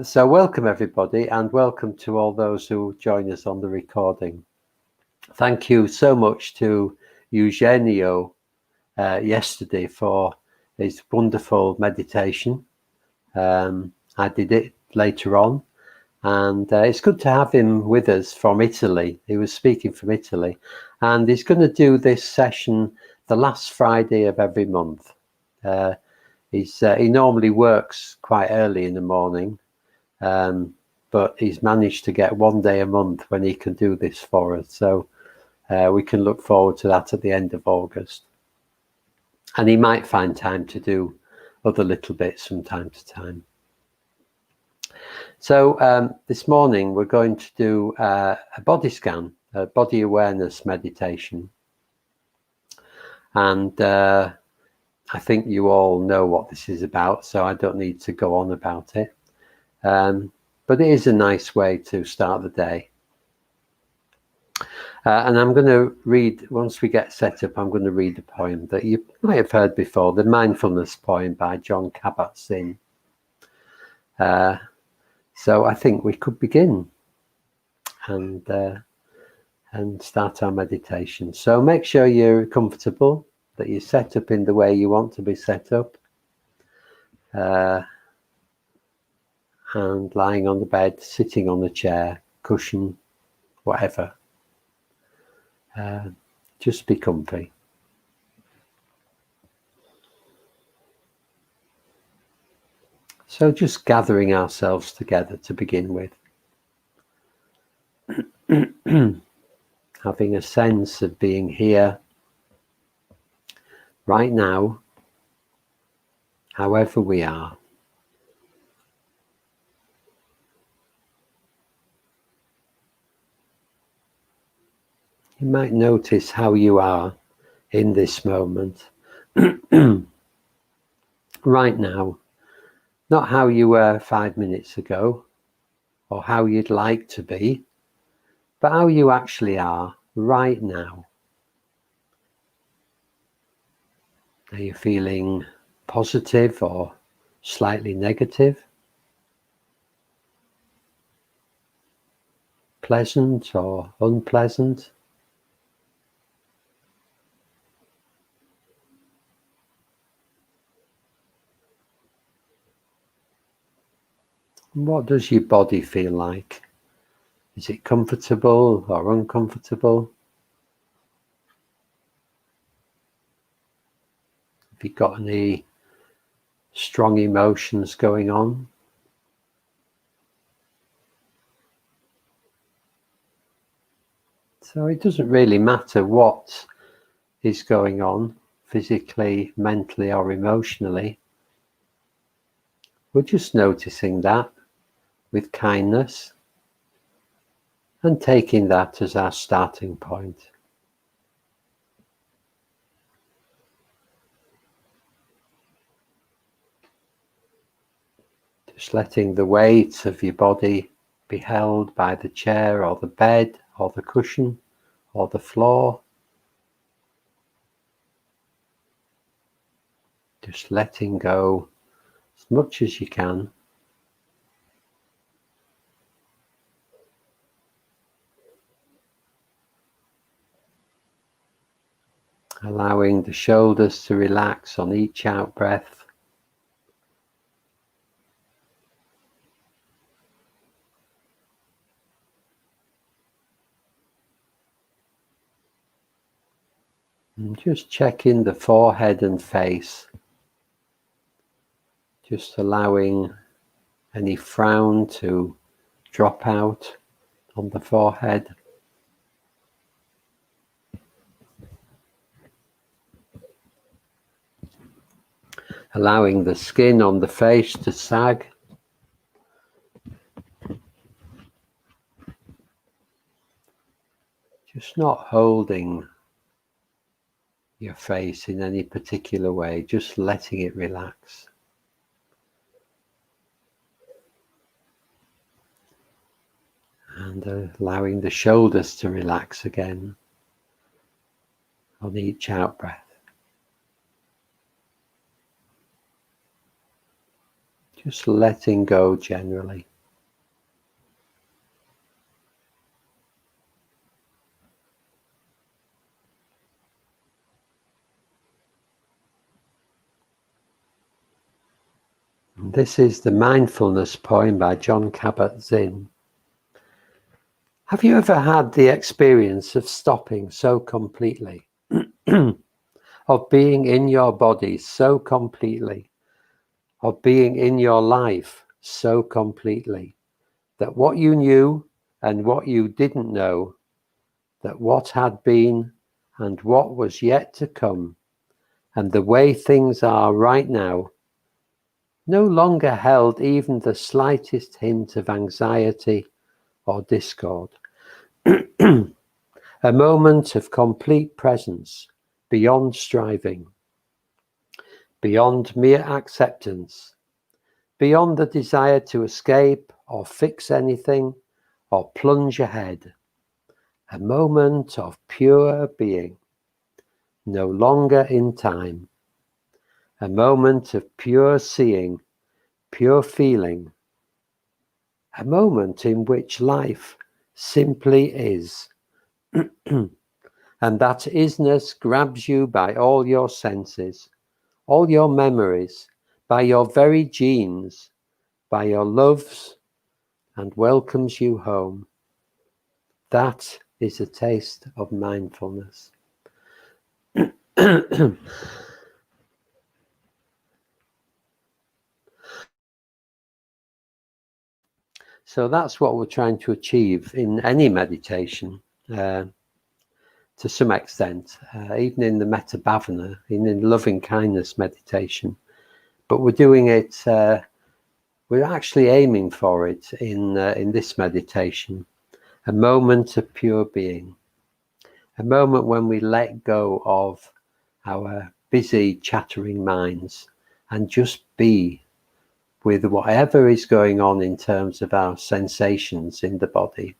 So welcome everybody, and welcome to all those who join us on the recording. Thank you so much to Eugenio yesterday for his wonderful meditation. I did it later on, and it's good to have him with us from Italy. He was speaking from Italy, and he's going to do this session the last Friday of every month. He normally works quite early in the morning, but he's managed to get one day a month when he can do this for us. So we can look forward to that at the end of August. And he might find time to do other little bits from time to time. So this morning we're going to do a body scan, a body awareness meditation. And I think you all know what this is about, so I don't need to go on about it. But it is a nice way to start the day. And I'm going to read, once we get set up, I'm going to read a poem that you might have heard before, the mindfulness poem by Jon Kabat-Zinn. So I think we could begin and start our meditation. So make sure you're comfortable, that you're set up in the way you want to be set up. And lying on the bed, sitting on a chair, cushion, whatever. Just be comfy. So just gathering ourselves together to begin with. Having a sense of being here, right now, however we are. You might notice how you are in this moment, right now, not how you were 5 minutes ago, or how you'd like to be, but how you actually are right now. Are you feeling positive or slightly negative? Pleasant or unpleasant? What does your body feel like? Is it comfortable or uncomfortable? Have you got any strong emotions going on? So it doesn't really matter what is going on, physically, mentally or emotionally. We're just noticing that with kindness and taking that as our starting point. Just letting the weight of your body be held by the chair or the bed or the cushion or the floor. Just letting go as much as you can. Allowing the shoulders to relax on each out breath. And just checking the forehead and face. Just allowing any frown to drop out on the forehead. Allowing the skin on the face to sag. Just not holding your face in any particular way, just letting it relax. And allowing the shoulders to relax again on each out breath. just letting go generally. This is the mindfulness poem by Jon Kabat-Zinn. Have you ever had the experience of stopping so completely, of being in your body so completely, of being in your life so completely, that what you knew and what you didn't know, that what had been and what was yet to come, and the way things are right now, no longer held even the slightest hint of anxiety or discord. A moment of complete presence, beyond striving, beyond mere acceptance, beyond the desire to escape or fix anything or plunge ahead. A moment of pure being, no longer in time. A moment of pure seeing, pure feeling. A moment in which life simply is. And that isness grabs you by all your senses, all your memories, by your very genes, by your loves, and welcomes you home. That is a taste of mindfulness. So that's what we're trying to achieve in any meditation, to some extent, even in the Metta Bhavana, in loving kindness meditation. But we're doing it, we're actually aiming for it in this meditation, a moment of pure being, a moment when we let go of our busy, chattering minds and just be with whatever is going on in terms of our sensations in the body.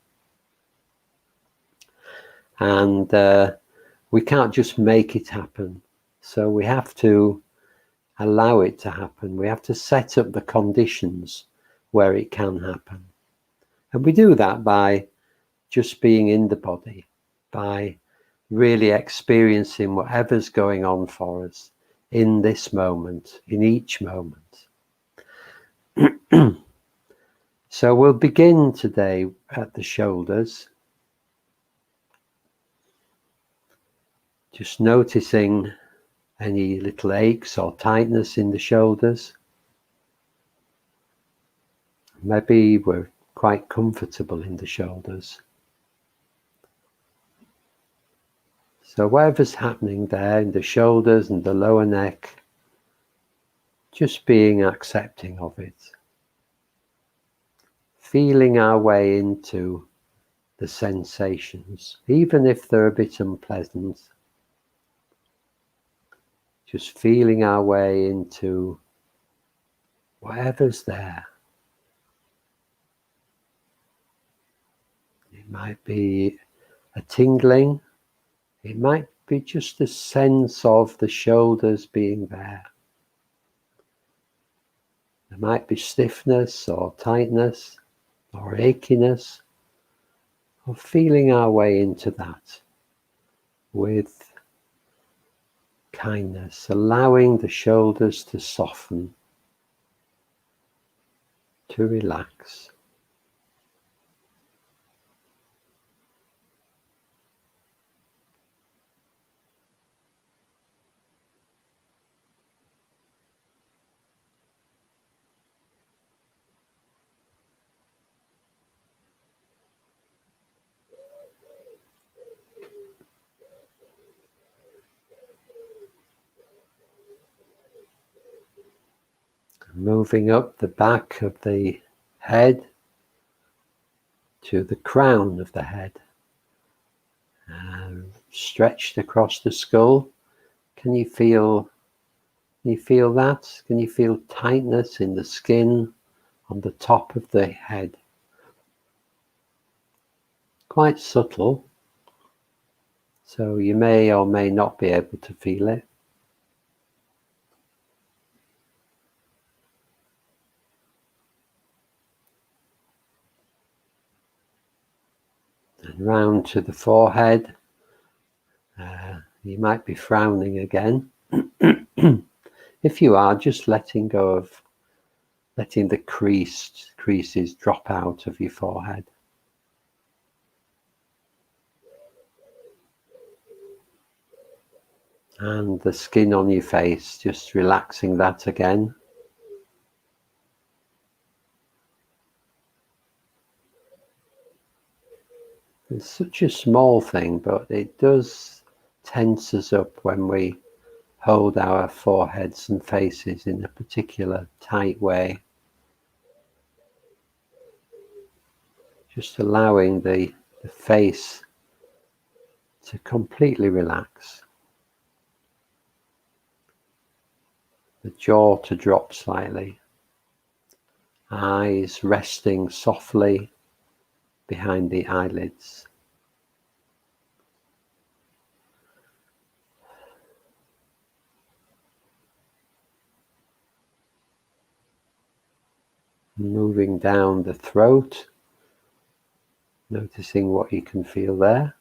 And we can't just make it happen. So we have to allow it to happen. We have to set up the conditions where it can happen. And we do that by just being in the body, by really experiencing whatever's going on for us in this moment, in each moment. So we'll begin today at the shoulders, just noticing any little aches or tightness in the shoulders. Maybe we're quite comfortable in the shoulders. So whatever's happening there in the shoulders and the lower neck, just being accepting of it. Feeling our way into the sensations, even if they're a bit unpleasant. Just feeling our way into whatever's there. It might be a tingling. It might be just a sense of the shoulders being there. There might be stiffness or tightness or achiness, or feeling our way into that with kindness, allowing the shoulders to soften, to relax. Moving up the back of the head to the crown of the head, stretched across the skull. Can you feel that? Can you feel tightness in the skin on the top of the head? Quite subtle, so you may or may not be able to feel it. round to the forehead. You might be frowning again. If you are, just letting the creases drop out of your forehead. And the skin on your face, just relaxing that again. It's such a small thing, but it does tense us up when we hold our foreheads and faces in a particular tight way. Just allowing the face to completely relax. The jaw to drop slightly. Eyes resting softly behind the eyelids. Moving down the throat, noticing what you can feel there.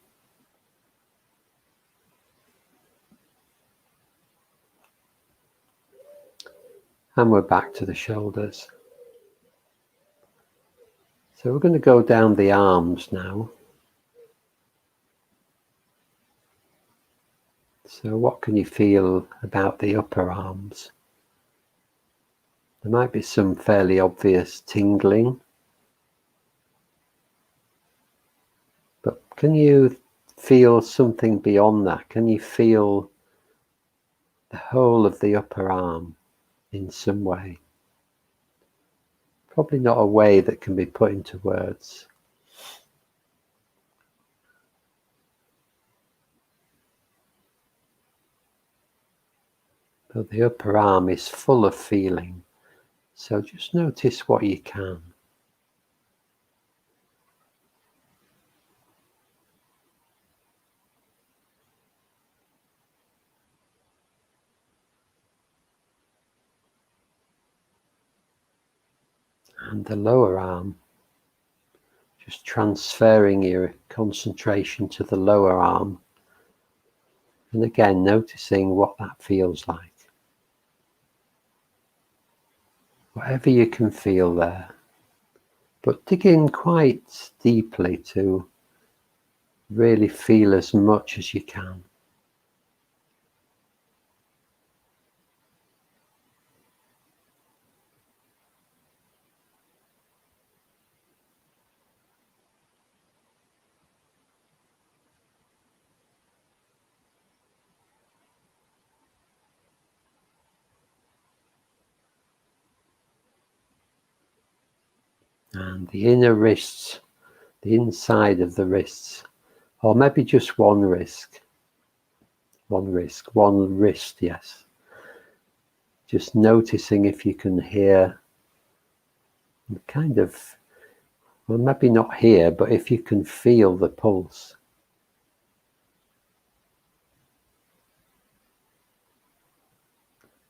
And we're back to the shoulders. So we're going to go down the arms now. So what can you feel about the upper arms? There might be some fairly obvious tingling. But can you feel something beyond that? Can you feel the whole of the upper arm in some way? Probably not a way that can be put into words. But the upper arm is full of feeling. So just notice what you can. And the lower arm, just transferring your concentration to the lower arm. And again, noticing what that feels like. Whatever you can feel there. But dig in quite deeply to really feel as much as you can. And the inner wrists, the inside of the wrists, or maybe just one wrist, yes. Just noticing if you can hear kind of, well, maybe not hear, but if you can feel the pulse.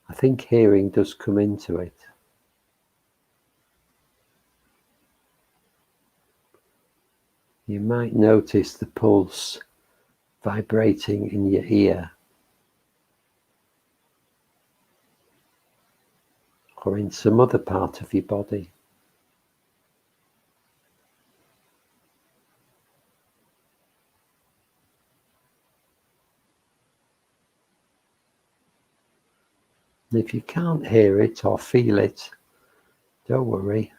I think hearing does come into it. You might notice the pulse vibrating in your ear or in some other part of your body. And if you can't hear it or feel it, don't worry.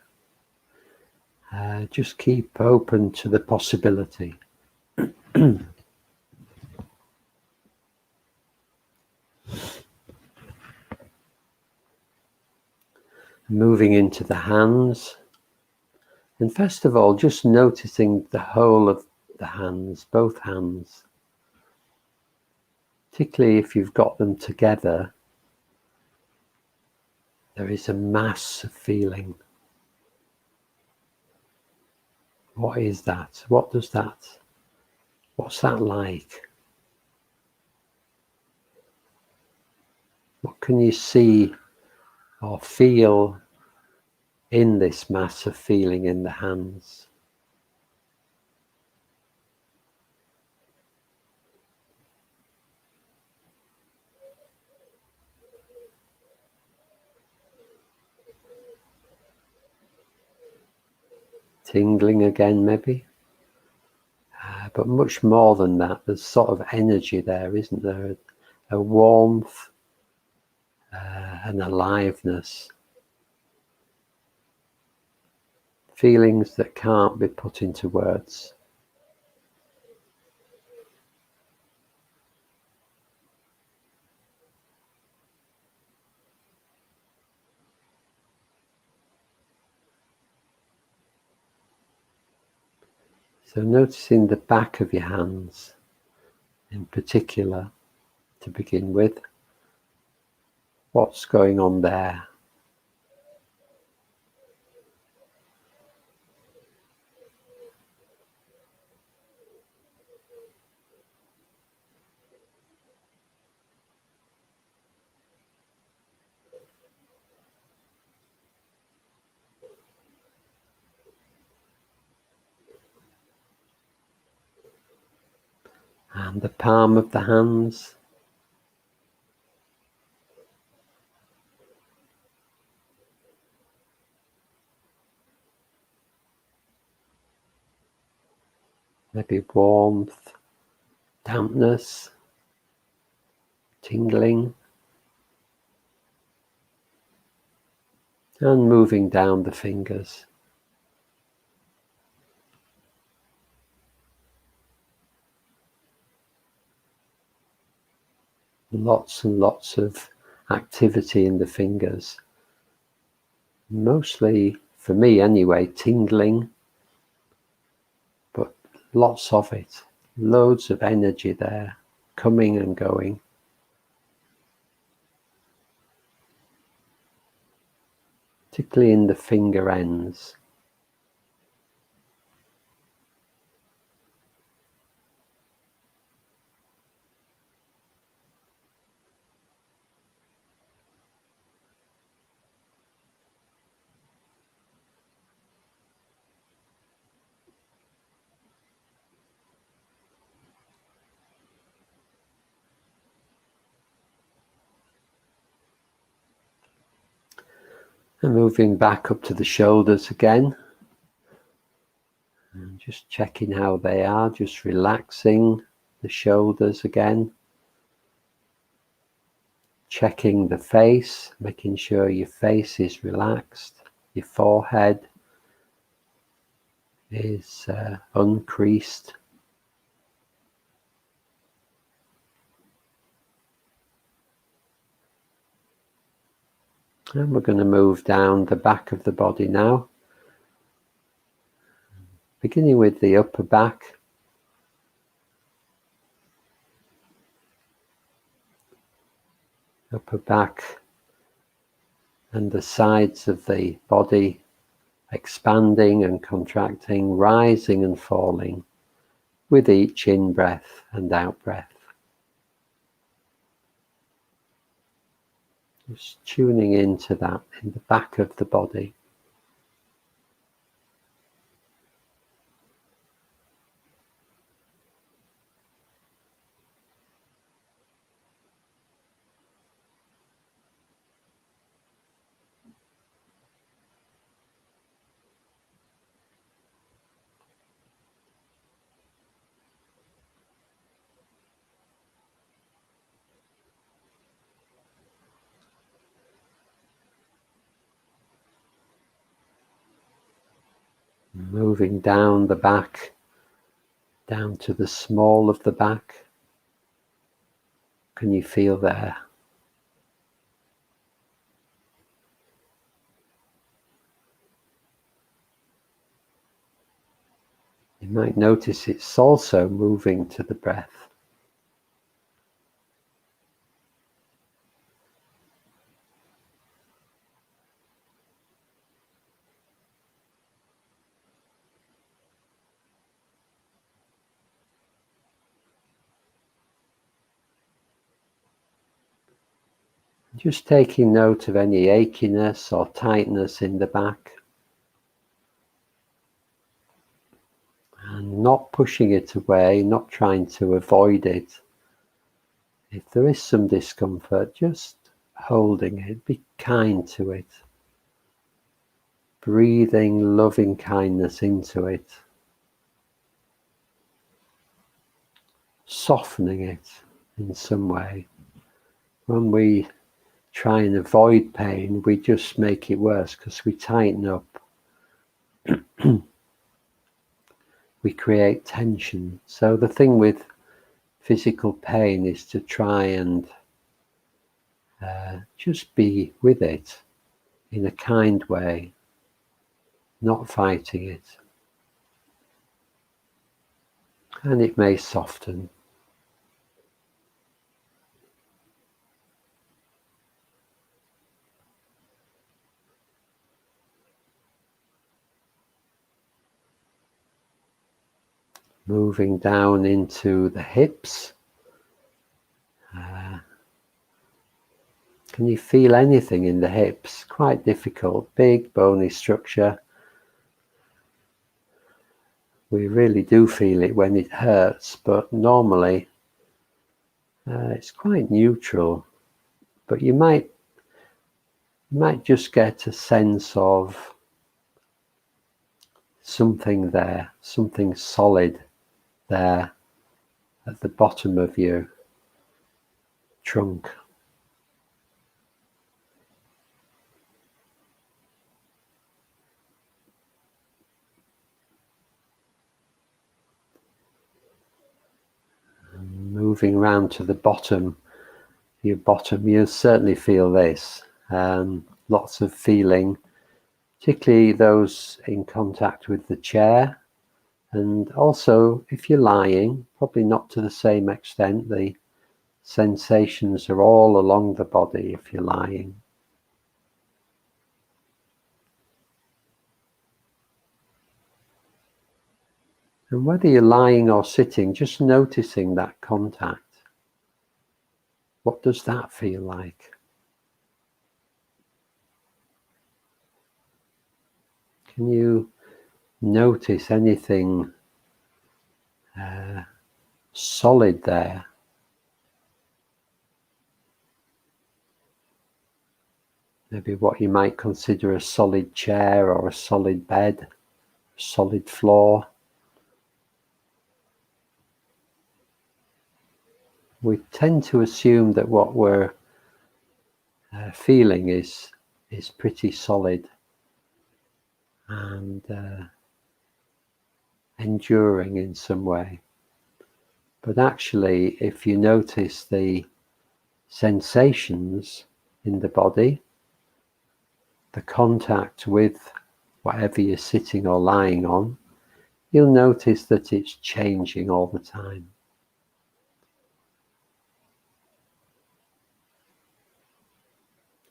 Just keep open to the possibility. Moving into the hands. And first of all, just noticing the whole of the hands, both hands. Particularly if you've got them together, there is a mass of feeling. What is that? What's that like? What can you see or feel in this mass of feeling in the hands? tingling again maybe. But much more than that, there's sort of energy there, isn't there? A warmth, an aliveness. Feelings that can't be put into words. So noticing the back of your hands in particular to begin with. What's going on there? And the palm of the hands. Maybe warmth, dampness, tingling. And moving down the fingers. Lots and lots of activity in the fingers. Mostly, for me anyway, tingling, but lots of it. Loads of energy there, coming and going. Particularly in the finger ends. And moving back up to the shoulders again. And just checking how they are, just relaxing the shoulders again. Checking the face, making sure your face is relaxed, your forehead is uncreased. And we're going to move down the back of the body now, beginning with the upper back. Upper back and the sides of the body expanding and contracting, rising and falling with each in-breath and out-breath. Just tuning into that in the back of the body. Moving down the back, down to the small of the back. Can you feel there? You might notice it's also moving to the breath. Just taking note of any achiness or tightness in the back. And not pushing it away, not trying to avoid it. If there is some discomfort, just holding it, be kind to it. breathing loving kindness into it, softening it in some way. When we try and avoid pain, we just make it worse because we tighten up. We create tension. So the thing with physical pain is to try and just be with it in a kind way, not fighting it. And it may soften. Moving down into the hips. Can you feel anything in the hips? Quite difficult, big bony structure. We really do feel it when it hurts, but normally it's quite neutral. But you might just get a sense of something there, something solid there at the bottom of your trunk. And moving around to the bottom, you'll certainly feel this. Lots of feeling, particularly those in contact with the chair. And also, if you're lying, probably not to the same extent. The sensations are all along the body if you're lying. And whether you're lying or sitting, just noticing that contact. What does that feel like? Can you notice anything solid there? Maybe what you might consider a solid chair or a solid bed, a solid floor. We tend to assume that what we're feeling is pretty solid and enduring in some way. But actually, if you notice the sensations in the body, the contact with whatever you're sitting or lying on, you'll notice that it's changing all the time.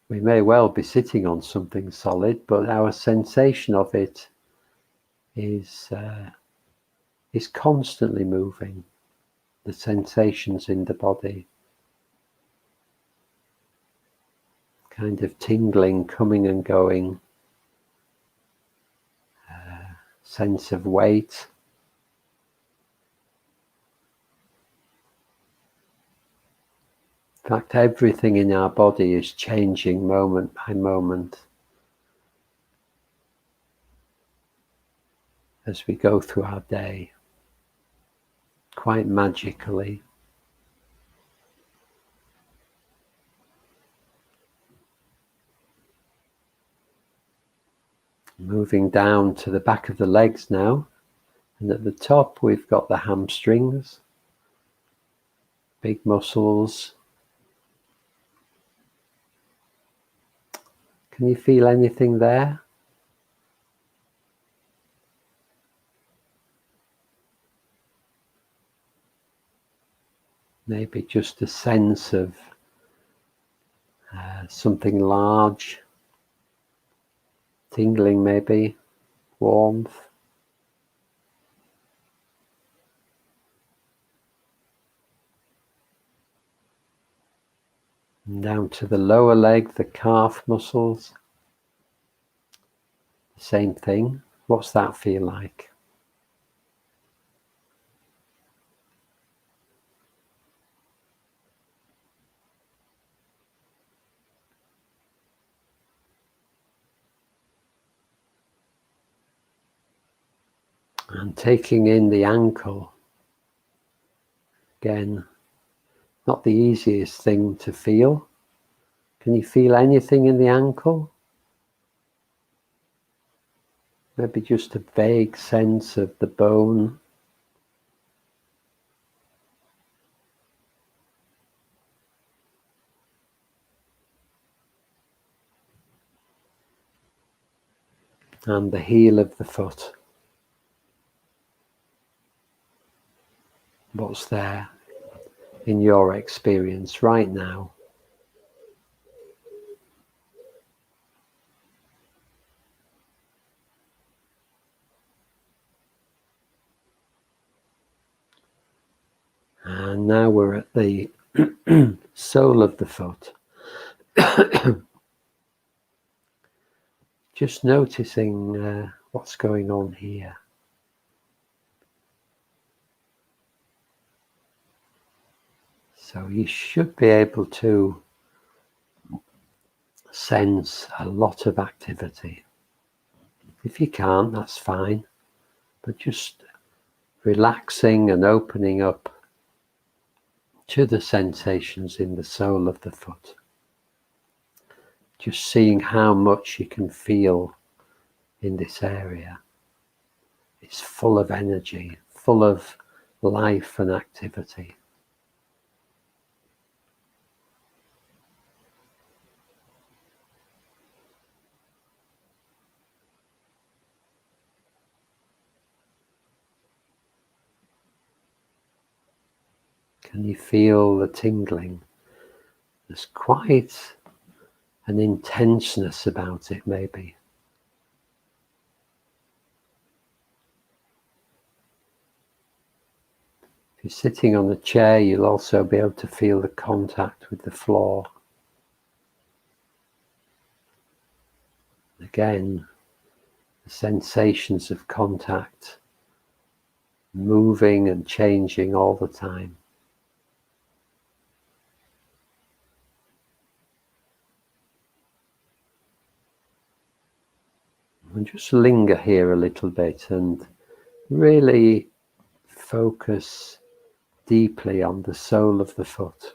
We may well be sitting on something solid, but our sensation of it is constantly moving, the sensations in the body. Kind of tingling, coming and going, sense of weight. In fact, everything in our body is changing moment by moment as we go through our day, quite magically. Moving down to the back of the legs now, and at the top we've got the hamstrings, big muscles. Can you feel anything there? Maybe just a sense of something large, tingling maybe, warmth. And down to the lower leg, the calf muscles. Same thing. What's that feel like? And taking in the ankle. Again, not the easiest thing to feel. Can you feel anything in the ankle? Maybe just a vague sense of the bone. And the heel of the foot. What's there in your experience right now? And now we're at the sole of the foot. Just noticing what's going on here. So you should be able to sense a lot of activity. If you can't, that's fine. But just relaxing and opening up to the sensations in the sole of the foot. Just seeing how much you can feel in this area. It's full of energy, full of life and activity. Can you feel the tingling? There's quite an intenseness about it, maybe. If you're sitting on a chair, you'll also be able to feel the contact with the floor. Again, the sensations of contact moving and changing all the time. And just linger here a little bit and really focus deeply on the sole of the foot.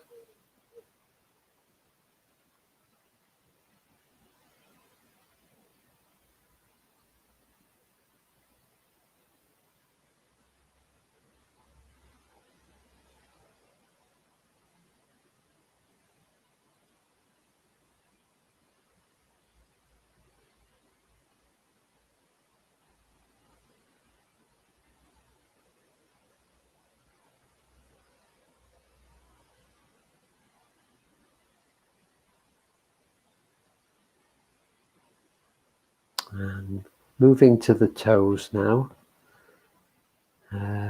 And moving to the toes now.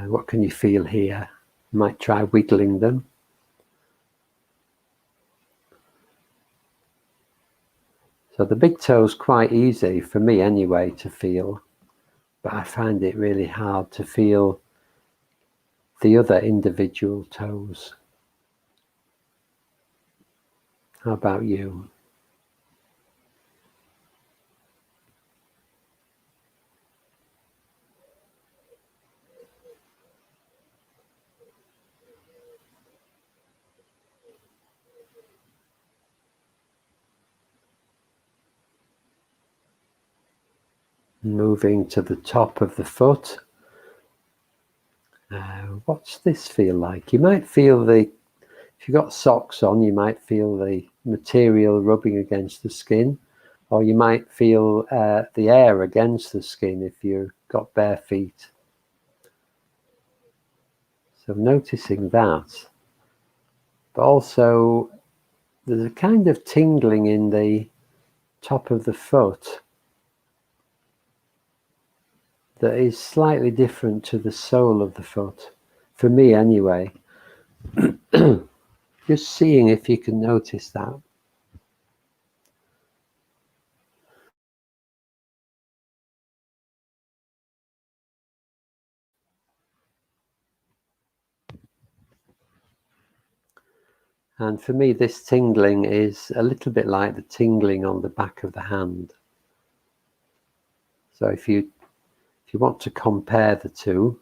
What can you feel here? You might try wiggling them. So the big toe's quite easy, for me anyway, to feel, but I find it really hard to feel the other individual toes. How about you? Moving to the top of the foot. What's this feel like? You might feel if you've got socks on, you might feel the material rubbing against the skin, or you might feel the air against the skin if you've got bare feet. So noticing that, but also there's a kind of tingling in the top of the foot that is slightly different to the sole of the foot, for me anyway. Just seeing if you can notice that. And for me, this tingling is a little bit like the tingling on the back of the hand. So if you If you want to compare the two,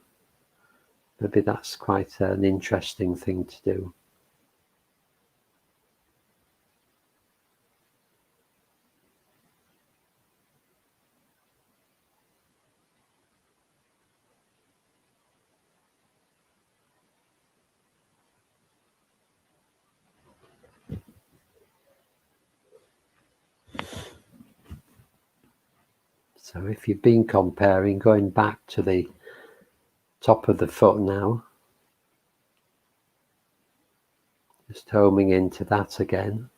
maybe that's quite an interesting thing to do. So if you've been comparing, going back to the top of the foot now, just homing into that again.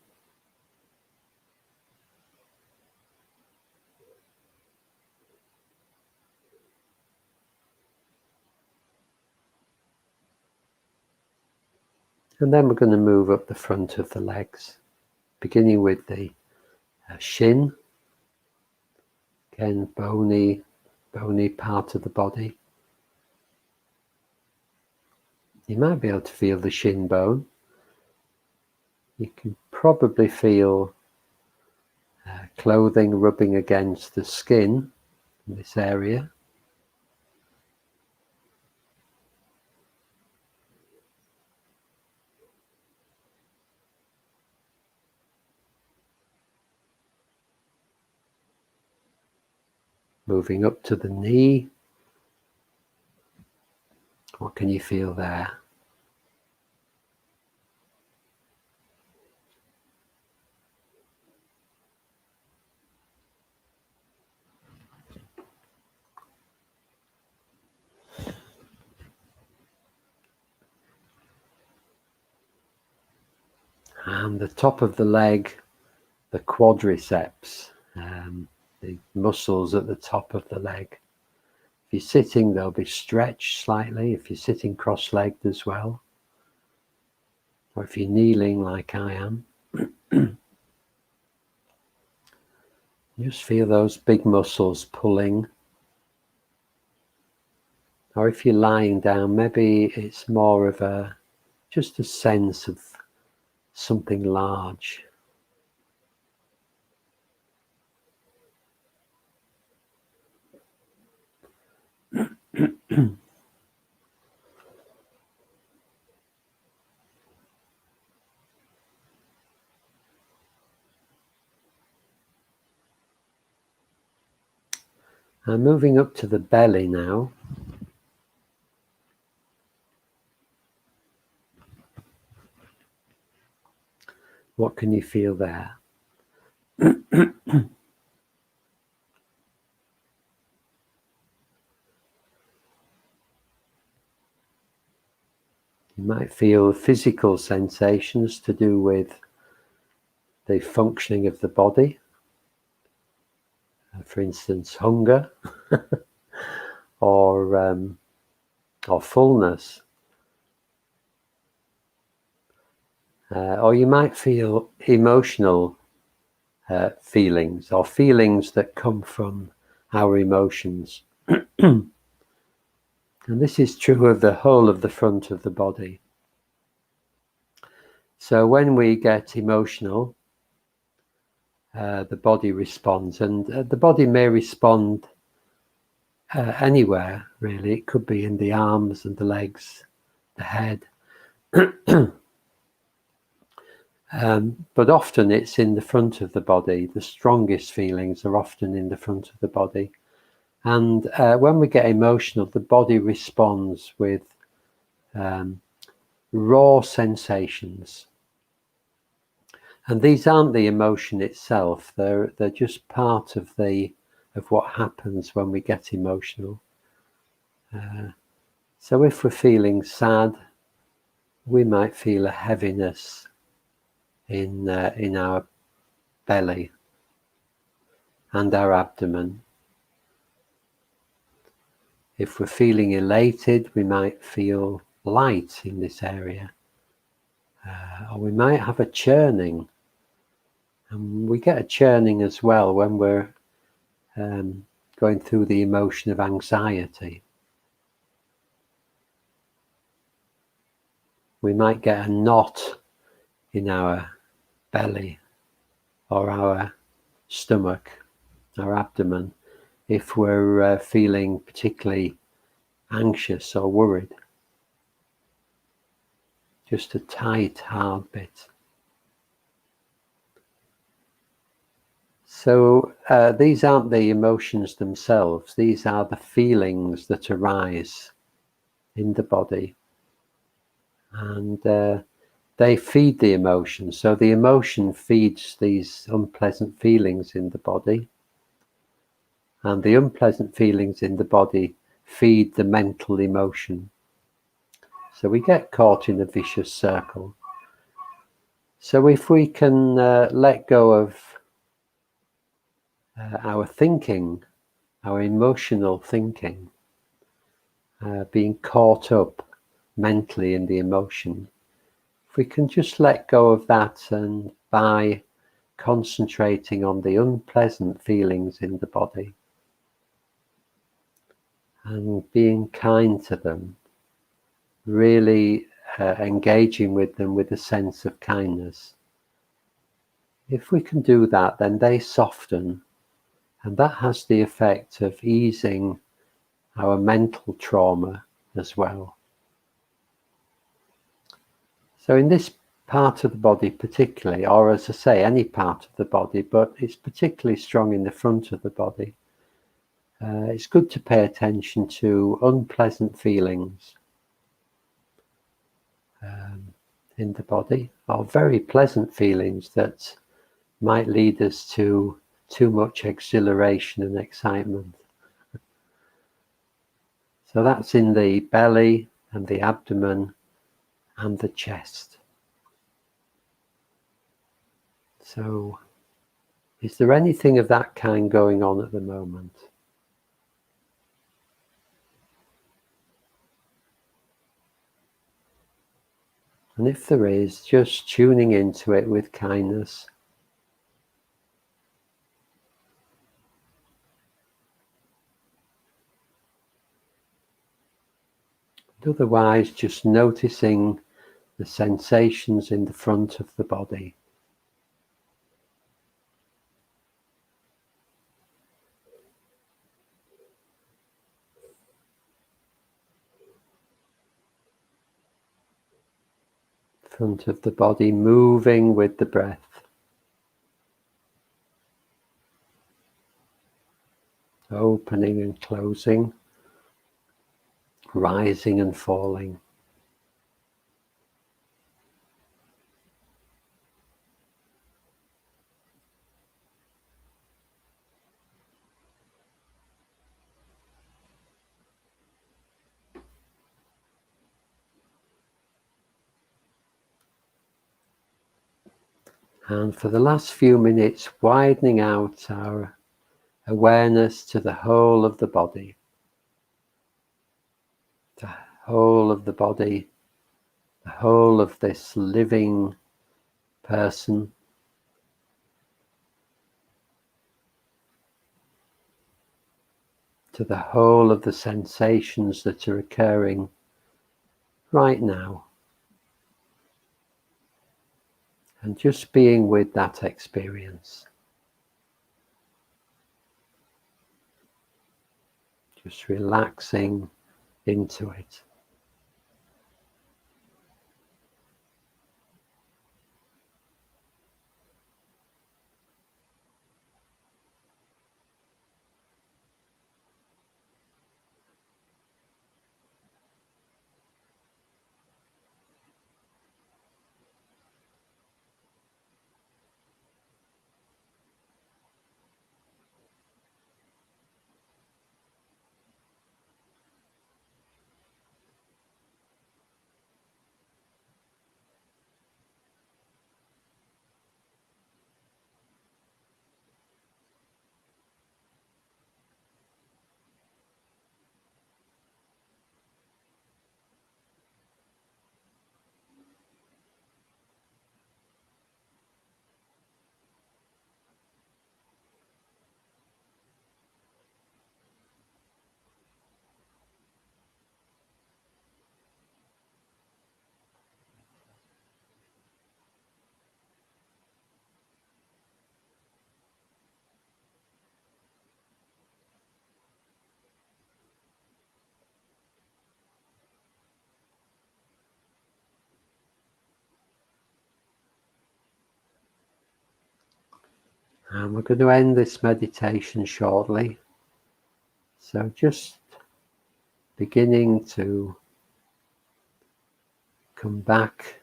And then we're going to move up the front of the legs, beginning with the shin. Again, bony part of the body. You might be able to feel the shin bone. You can probably feel clothing rubbing against the skin in this area. Moving up to the knee. What can you feel there? And the top of the leg, the quadriceps, the muscles at the top of the leg. If you're sitting, they'll be stretched slightly. If you're sitting cross-legged as well, or if you're kneeling like I am, just feel those big muscles pulling. Or if you're lying down, maybe it's more of just a sense of something large. And moving up to the belly now. What can you feel there? You might feel physical sensations to do with the functioning of the body. For instance, hunger or fullness. Or you might feel emotional feelings, or feelings that come from our emotions. And this is true of the whole of the front of the body. So when we get emotional, the body responds, and the body may respond anywhere, really. It could be in the arms and the legs, the head. But often it's in the front of the body. The strongest feelings are often in the front of the body. And when we get emotional, the body responds with raw sensations. And these aren't the emotion itself. They're just part of what happens when we get emotional. So if we're feeling sad, we might feel a heaviness in our belly and our abdomen. If we're feeling elated, we might feel light in this area. Or we might have a churning. And we get a churning as well when we're going through the emotion of anxiety. We might get a knot in our belly or our stomach, our abdomen, if we're feeling particularly anxious or worried. Just a tight, hard bit. So these aren't the emotions themselves, these are the feelings that arise in the body. And they feed the emotion. So the emotion feeds these unpleasant feelings in the body. And the unpleasant feelings in the body feed the mental emotion. So we get caught in a vicious circle. So if we can let go of our thinking, our emotional thinking, being caught up mentally in the emotion, if we can just let go of that, and by concentrating on the unpleasant feelings in the body and being kind to them, really engaging with them with a sense of kindness, if we can do that, then they soften, and that has the effect of easing our mental trauma as well. So in this part of the body particularly, or as I say, any part of the body, but it's particularly strong in the front of the body, it's good to pay attention to unpleasant feelings in the body, or very pleasant feelings that might lead us to too much exhilaration and excitement. So that's in the belly and the abdomen and the chest. So is there anything of that kind going on at the moment? And if there is, just tuning into it with kindness. And otherwise, just noticing the sensations in the front of the body. Front of the body moving with the breath. Opening and closing. Rising and falling. And for the last few minutes, widening out our awareness to the whole of the body. The whole of the body, the whole of this living person. To the whole of the sensations that are occurring right now. And just being with that experience. Just relaxing into it. And we're going to end this meditation shortly. So just beginning to come back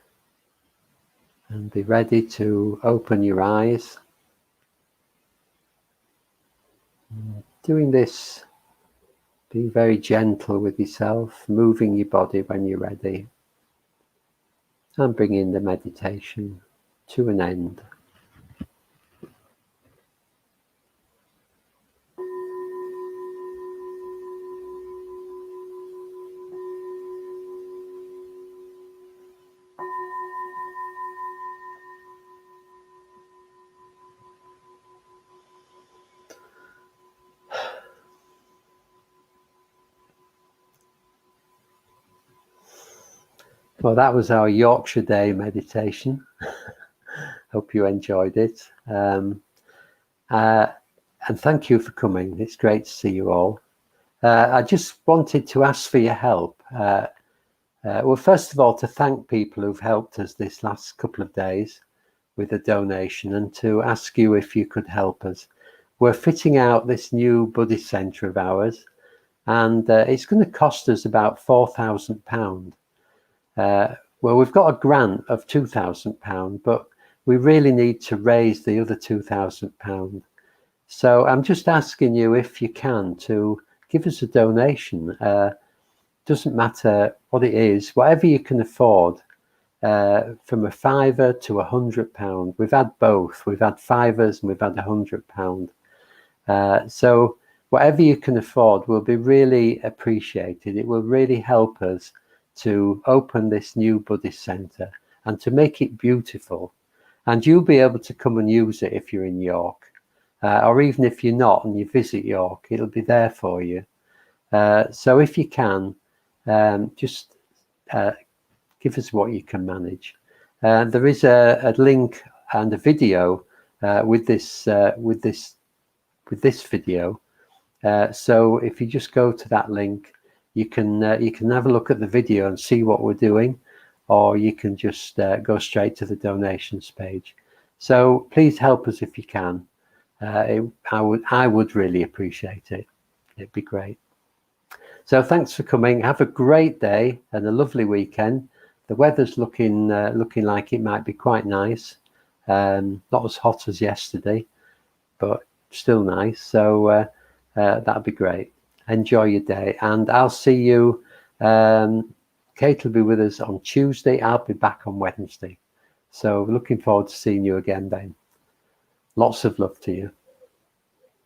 and be ready to open your eyes. Doing this, being very gentle with yourself, moving your body when you're ready, and bringing the meditation to an end. Well, that was our Yorkshire Day meditation. Hope you enjoyed it. And thank you for coming. It's great to see you all. I just wanted to ask for your help. Well, first of all, to thank people who've helped us this last couple of days with a donation, and to ask you if you could help us. We're fitting out this new Buddhist Centre of ours, and it's going to cost us about £4,000. Well, we've got a grant of £2,000, but we really need to raise the other £2,000. So I'm just asking you, if you can, to give us a donation. Doesn't matter what it is, whatever you can afford, from a fiver to £100. We've had both. We've had fivers and we've had £100. So whatever you can afford will be really appreciated. It will really help us to open this new Buddhist Centre and to make it beautiful. And you'll be able to come and use it if you're in York, or even if you're not and you visit York, it'll be there for you. So if you can, just give us what you can manage. There is a link and a video with this video. So if you just go to that link, you can have a look at the video and see what we're doing, or you can just go straight to the donations page. So please help us if you can. I would really appreciate it. It'd be great. So thanks for coming. Have a great day and a lovely weekend. The weather's looking like it might be quite nice. Not as hot as yesterday, but still nice. So that'd be great. Enjoy your day, and I'll see you. Kate will be with us on Tuesday. I'll be back on Wednesday. So looking forward to seeing you again then. Lots of love to you.